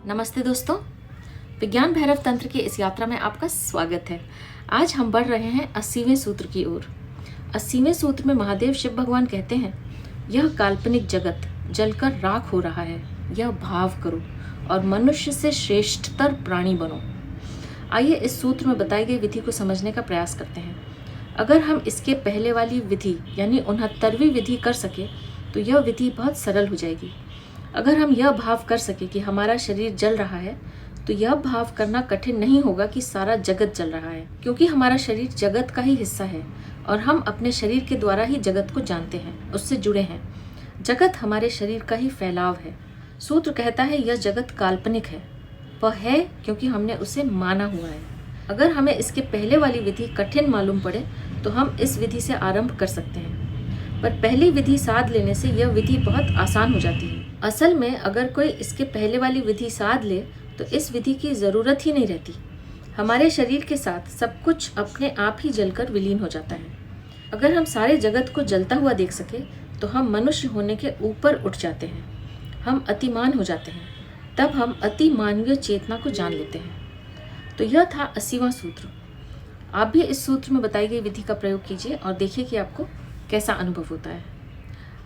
नमस्ते दोस्तों, विज्ञान भैरव तंत्र की इस यात्रा में आपका स्वागत है। आज हम बढ़ रहे हैं 80वें सूत्र की ओर। 80वें सूत्र में महादेव शिव भगवान कहते हैं, यह काल्पनिक जगत जलकर राख हो रहा है, यह भाव करो और मनुष्य से श्रेष्ठतर प्राणी बनो। आइए इस सूत्र में बताई गई विधि को समझने का प्रयास करते हैं। अगर हम इसके पहले वाली विधि यानी 69वीं विधि कर सके तो यह विधि बहुत सरल हो जाएगी। अगर हम यह भाव कर सके कि हमारा शरीर जल रहा है तो यह भाव करना कठिन नहीं होगा कि सारा जगत जल रहा है, क्योंकि हमारा शरीर जगत का ही हिस्सा है और हम अपने शरीर के द्वारा ही जगत को जानते हैं, उससे जुड़े हैं। जगत हमारे शरीर का ही फैलाव है। सूत्र कहता है यह जगत काल्पनिक है, वह है क्योंकि हमने उसे माना हुआ है। अगर हमें इसके पहले वाली विधि कठिन मालूम पड़े तो हम इस विधि से आरंभ कर सकते हैं, पर पहली विधि साध लेने से यह विधि बहुत आसान हो जाती है। असल में अगर कोई इसके पहले वाली विधि साध ले तो इस विधि की ज़रूरत ही नहीं रहती। हमारे शरीर के साथ सब कुछ अपने आप ही जलकर विलीन हो जाता है। अगर हम सारे जगत को जलता हुआ देख सके तो हम मनुष्य होने के ऊपर उठ जाते हैं, हम अतिमान हो जाते हैं, तब हम अति मानवीय चेतना को जान लेते हैं। तो यह था 80वां सूत्र। आप भी इस सूत्र में बताई गई विधि का प्रयोग कीजिए और देखिए कि आपको कैसा अनुभव होता है।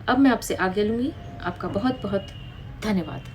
अब मैं आपसे आज्ञा लूँगी। आपका बहुत बहुत धन्यवाद।